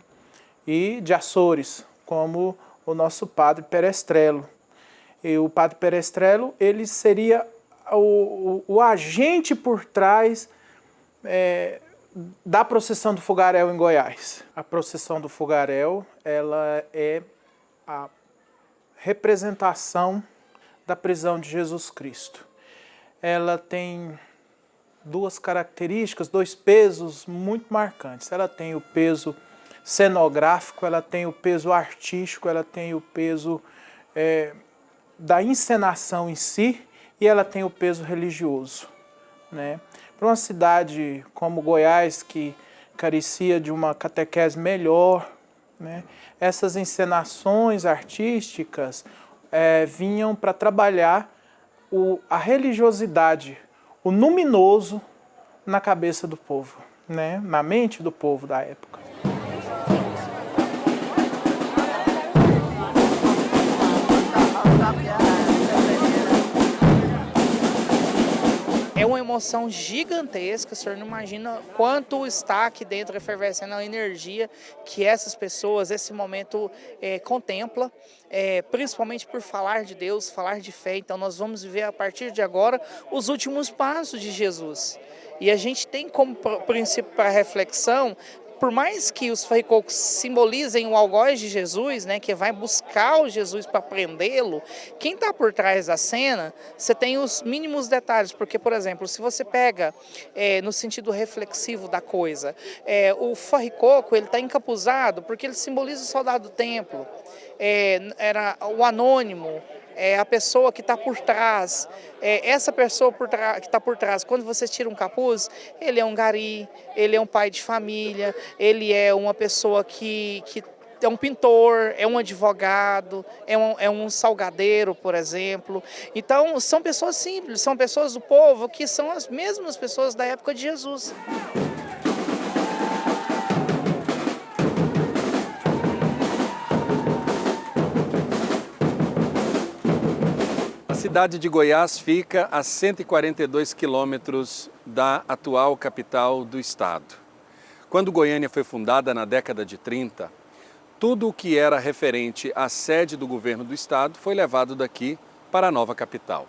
E de Açores, como o nosso padre Perestrelo. E o padre Perestrelo, ele seria o agente por trás da procissão do Fogaréu em Goiás. A procissão do Fogaréu, ela é a representação da prisão de Jesus Cristo. Ela tem duas características, dois pesos muito marcantes. Ela tem o peso cenográfico, ela tem o peso artístico, ela tem o peso da encenação em si e ela tem o peso religioso, né? Para uma cidade como Goiás, que carecia de uma catequese melhor, né, essas encenações artísticas vinham para trabalhar a religiosidade, o luminoso na cabeça do povo, né, na mente do povo da época. É uma emoção gigantesca, o senhor não imagina quanto está aqui dentro efervescendo a energia que essas pessoas, esse momento contempla, principalmente por falar de Deus, falar de fé. Então nós vamos viver a partir de agora os últimos passos de Jesus. E a gente tem como princípio para reflexão, por mais que os ferricocos simbolizem o algoz de Jesus, né, que vai buscar o Jesus para prendê-lo, quem está por trás da cena, você tem os mínimos detalhes, porque, por exemplo, se você pega no sentido reflexivo da coisa, o ferricoco está encapuzado porque ele simboliza o soldado do templo, era o anônimo, a pessoa que está por trás, essa pessoa que está por trás, quando você tira um capuz, ele é um gari, ele é um pai de família, ele é uma pessoa que é um pintor, é um advogado, é um salgadeiro, por exemplo. Então, são pessoas simples, são pessoas do povo que são as mesmas pessoas da época de Jesus. A cidade de Goiás fica a 142 quilômetros da atual capital do estado. Quando Goiânia foi fundada na década de 30, Tudo o que era referente à sede do governo do estado foi levado daqui para a nova capital.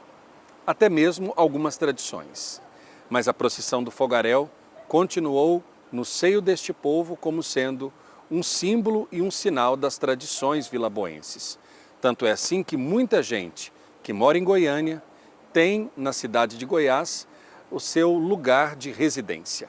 Até mesmo algumas tradições. Mas a procissão do fogaréu continuou no seio deste povo como sendo um símbolo e um sinal das tradições vilaboenses. Tanto é assim que muita gente que mora em Goiânia tem na cidade de Goiás o seu lugar de residência.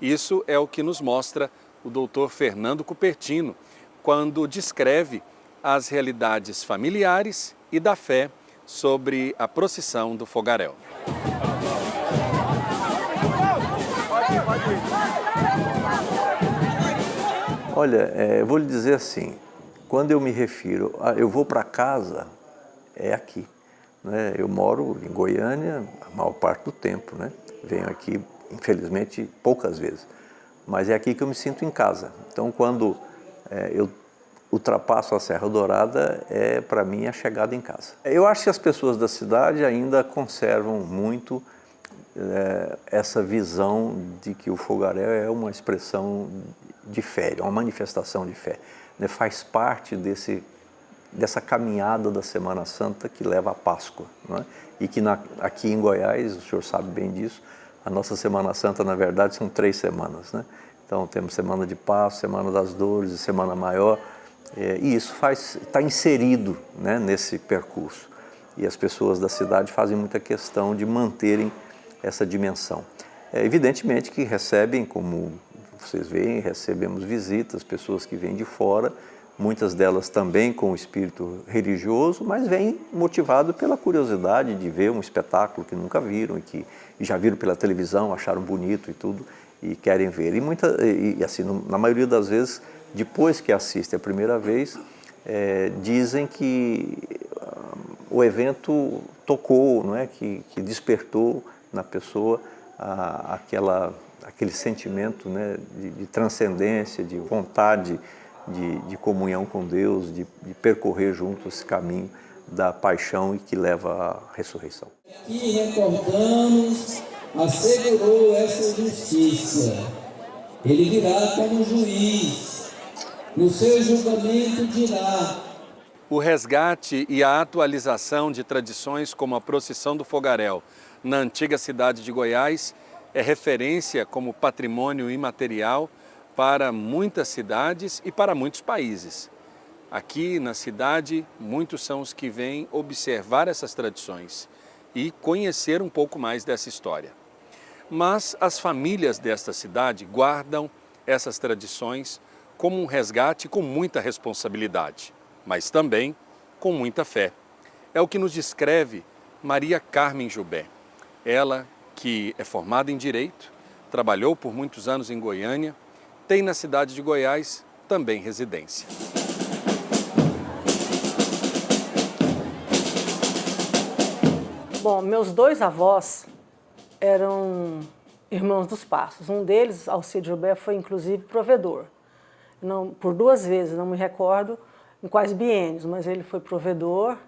Isso é o que nos mostra o doutor Fernando Cupertino, quando descreve as realidades familiares e da fé sobre a procissão do fogaréu. Olha, eu vou lhe dizer assim, quando eu me refiro a eu vou para casa, é aqui. Né? Eu moro em Goiânia a maior parte do tempo, né? Venho aqui, infelizmente, poucas vezes, mas é aqui que eu me sinto em casa. Então, quando eu ultrapasso a Serra Dourada, é para mim a chegada em casa. Eu acho que as pessoas da cidade ainda conservam muito essa visão de que o fogaréu é uma expressão de fé, é uma manifestação de fé. Né? Faz parte dessa caminhada da Semana Santa que leva à Páscoa. Não é? E que aqui em Goiás, o senhor sabe bem disso, a nossa Semana Santa, na verdade, são 3 semanas. Né? Então, temos Semana de Páscoa, Semana das Dores e Semana Maior, e isso está inserido, né, nesse percurso. E as pessoas da cidade fazem muita questão de manterem essa dimensão. Evidentemente que recebem, como vocês veem, recebemos visitas, pessoas que vêm de fora, muitas delas também com o espírito religioso, mas vêm motivado pela curiosidade de ver um espetáculo que nunca viram e que já viram pela televisão, acharam bonito e tudo, e querem ver. E assim, na maioria das vezes, depois que assistem a primeira vez, dizem que o evento tocou, não é? Que despertou na pessoa aquele sentimento, né, de transcendência, de vontade de comunhão com Deus, de percorrer junto esse caminho da paixão e que leva à ressurreição. Aqui recordamos, assegurou essa justiça. Ele virá como juiz. No seu julgamento dirá. O resgate e a atualização de tradições como a procissão do fogaréu na antiga cidade de Goiás é referência como patrimônio imaterial para muitas cidades e para muitos países. Aqui na cidade, muitos são os que vêm observar essas tradições e conhecer um pouco mais dessa história. Mas as famílias desta cidade guardam essas tradições como um resgate com muita responsabilidade, mas também com muita fé. É o que nos descreve Maria Carmen Jubé. Ela, que é formada em Direito, trabalhou por muitos anos em Goiânia, tem na cidade de Goiás também residência. Bom, meus 2 avós eram irmãos dos Passos. Um deles, Alcide Jubé, foi inclusive provedor. Por 2 vezes, não me recordo em quais biênios, mas ele foi provedor.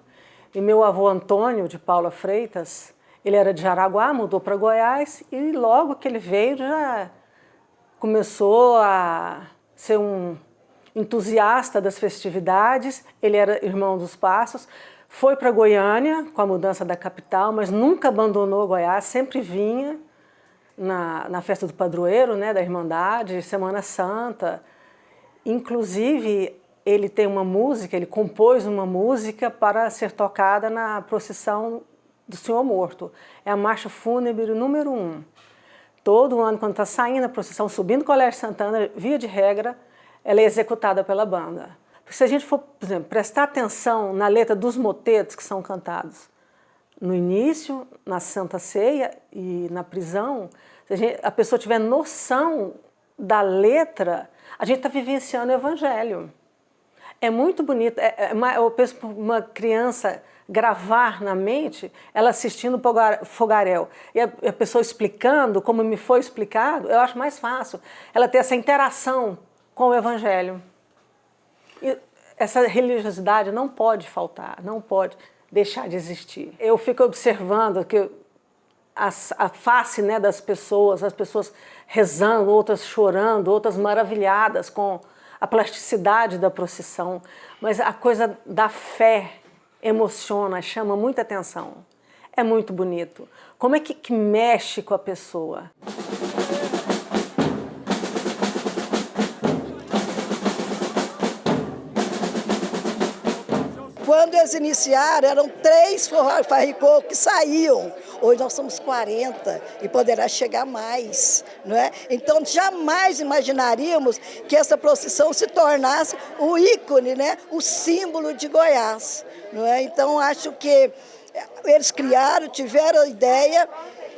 E meu avô Antônio de Paula Freitas, ele era de Jaraguá, mudou para Goiás e logo que ele veio já começou a ser um entusiasta das festividades. Ele era irmão dos Passos, foi para Goiânia com a mudança da capital, mas nunca abandonou Goiás, sempre vinha na festa do padroeiro, né, da Irmandade, Semana Santa. Inclusive, ele tem uma música, ele compôs uma música para ser tocada na procissão do Senhor Morto. É a marcha fúnebre número 1. Todo ano, quando está saindo a procissão, subindo o Colégio Santana, via de regra, ela é executada pela banda. Porque se a gente for, por exemplo, prestar atenção na letra dos motetos que são cantados no início, na Santa Ceia e na prisão, se a pessoa tiver noção da letra, a gente está vivenciando o Evangelho. É muito bonito. Eu penso para uma criança gravar na mente, ela assistindo o fogaréu, e a pessoa explicando, como me foi explicado, eu acho mais fácil ela ter essa interação com o Evangelho. E essa religiosidade não pode faltar, não pode deixar de existir. Eu fico observando que a face, né, das pessoas, as pessoas rezando, outras chorando, outras maravilhadas com a plasticidade da procissão, mas a coisa da fé emociona, chama muita atenção. É muito bonito. Como é que mexe com a pessoa? Quando eles iniciaram, eram 3 farricô que saíam. Hoje nós somos 40 e poderá chegar mais, não é? Então jamais imaginaríamos que essa procissão se tornasse o ícone, né? O símbolo de Goiás, não é? Então acho que eles criaram, tiveram a ideia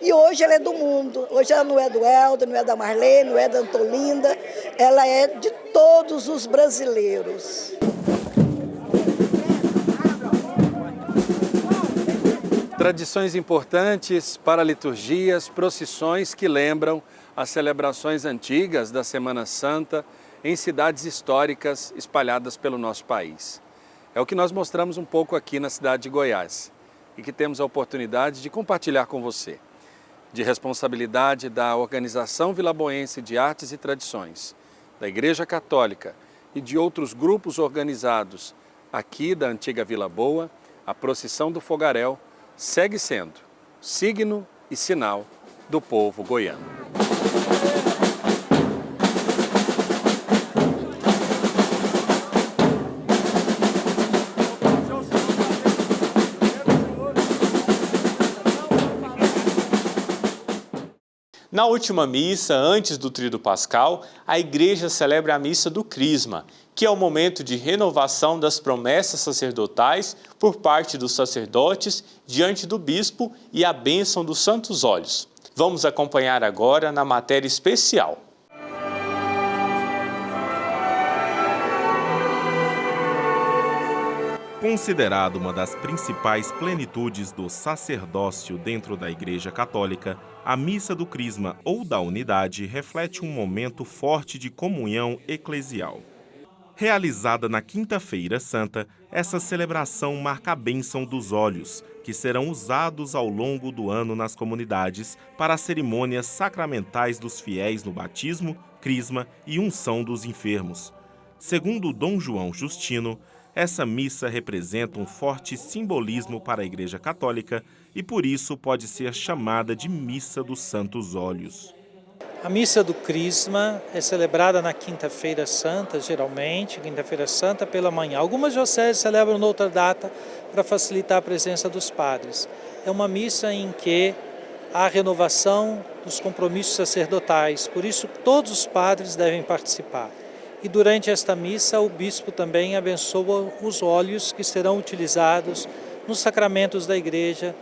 e hoje ela é do mundo. Hoje ela não é do Helder, não é da Marlene, não é da Antolinda, ela é de todos os brasileiros. Tradições importantes para liturgias, procissões que lembram as celebrações antigas da Semana Santa em cidades históricas espalhadas pelo nosso país. É o que nós mostramos um pouco aqui na cidade de Goiás e que temos a oportunidade de compartilhar com você. De responsabilidade da Organização Vilaboense de Artes e Tradições, da Igreja Católica e de outros grupos organizados aqui da antiga Vila Boa, a Procissão do Fogaréu segue sendo signo e sinal do povo goiano. Na última missa, antes do Tríduo Pascal, a Igreja celebra a missa do Crisma, que é o momento de renovação das promessas sacerdotais por parte dos sacerdotes diante do bispo e a bênção dos santos óleos. Vamos acompanhar agora na matéria especial. Considerado uma das principais plenitudes do sacerdócio dentro da Igreja Católica, a Missa do Crisma ou da Unidade reflete um momento forte de comunhão eclesial. Realizada na Quinta-feira Santa, essa celebração marca a bênção dos óleos, que serão usados ao longo do ano nas comunidades para as cerimônias sacramentais dos fiéis no batismo, crisma e unção dos enfermos. Segundo Dom João Justino, essa missa representa um forte simbolismo para a Igreja Católica e por isso pode ser chamada de Missa dos Santos Óleos. A Missa do Crisma é celebrada na Quinta-feira Santa, geralmente, Quinta-feira Santa pela manhã. Algumas dioceses celebram noutra data para facilitar a presença dos padres. É uma missa em que há renovação dos compromissos sacerdotais, por isso todos os padres devem participar. E durante esta missa, o bispo também abençoa os óleos que serão utilizados nos sacramentos da Igreja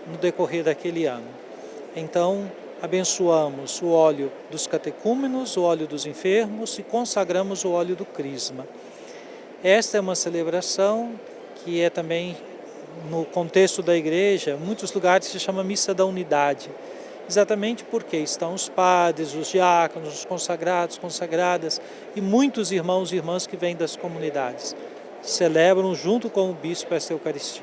no decorrer daquele ano. Então, abençoamos o óleo dos catecúmenos, o óleo dos enfermos e consagramos o óleo do Crisma. Esta é uma celebração que é também, no contexto da Igreja, em muitos lugares se chama Missa da Unidade. Exatamente porque estão os padres, os diáconos, os consagrados, consagradas e muitos irmãos e irmãs que vêm das comunidades. Celebram junto com o bispo esta Eucaristia.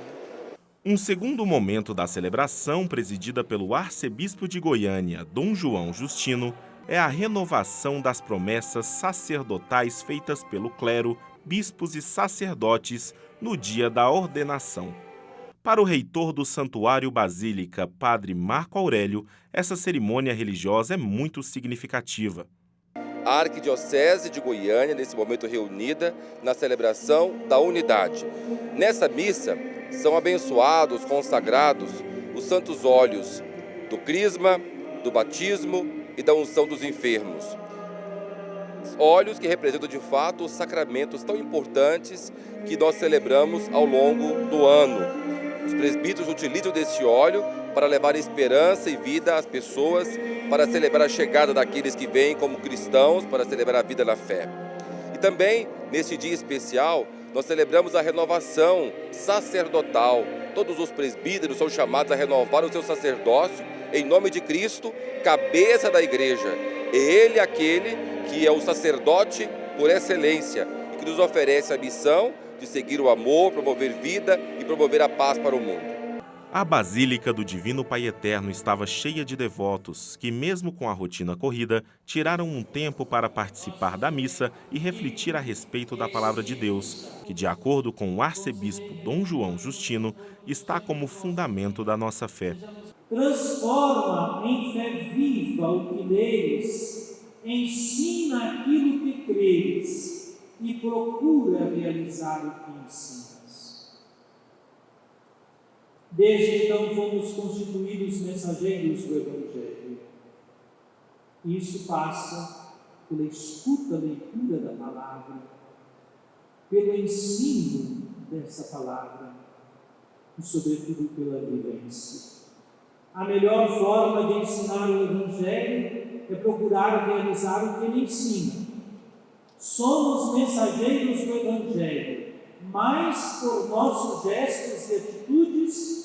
Um segundo momento da celebração, presidida pelo arcebispo de Goiânia, Dom João Justino, é a renovação das promessas sacerdotais feitas pelo clero, bispos e sacerdotes no dia da ordenação. Para o reitor do Santuário Basílica, Padre Marco Aurélio, essa cerimônia religiosa é muito significativa. A Arquidiocese de Goiânia, nesse momento reunida na celebração da unidade. Nessa missa, são abençoados, consagrados, os santos óleos do Crisma, do batismo e da unção dos enfermos. Óleos que representam, de fato, os sacramentos tão importantes que nós celebramos ao longo do ano. Os presbíteros utilizam desse óleo para levar esperança e vida às pessoas, para celebrar a chegada daqueles que vêm como cristãos, para celebrar a vida na fé. E também, nesse dia especial, nós celebramos a renovação sacerdotal. Todos os presbíteros são chamados a renovar o seu sacerdócio em nome de Cristo, cabeça da Igreja. É Ele aquele que é o sacerdote por excelência e que nos oferece a missão de seguir o amor, promover vida e promover a paz para o mundo. A Basílica do Divino Pai Eterno estava cheia de devotos que, mesmo com a rotina corrida, tiraram um tempo para participar da missa e refletir a respeito da Palavra de Deus, que, de acordo com o arcebispo Dom João Justino, está como fundamento da nossa fé. Transforma em fé viva o que leres, ensina aquilo que creres e procura realizar o que ensinas. Desde então fomos constituídos mensageiros do Evangelho. Isso passa pela escuta, leitura da palavra, pelo ensino dessa palavra e, sobretudo, pela vivência. A melhor forma de ensinar o Evangelho é procurar realizar o que ele ensina. Somos mensageiros do Evangelho, mais por nossos gestos e atitudes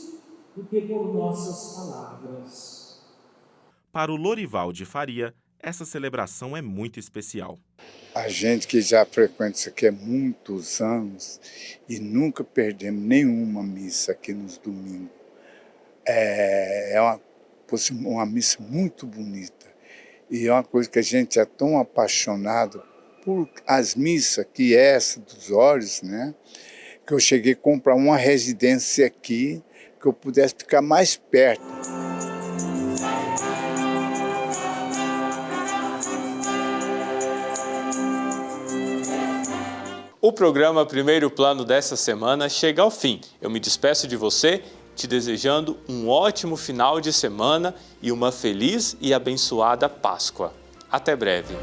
do que por nossas palavras. Para o Lorival de Faria, essa celebração é muito especial. A gente que já frequenta isso aqui há muitos anos e nunca perdemos nenhuma missa aqui nos domingos. É uma missa muito bonita. E é uma coisa que a gente é tão apaixonado por as missas, que é essa dos olhos, né? Que eu cheguei a comprar uma residência aqui, que eu pudesse ficar mais perto. O programa Primeiro Plano dessa semana chega ao fim. Eu me despeço de você, te desejando um ótimo final de semana e uma feliz e abençoada Páscoa. Até breve.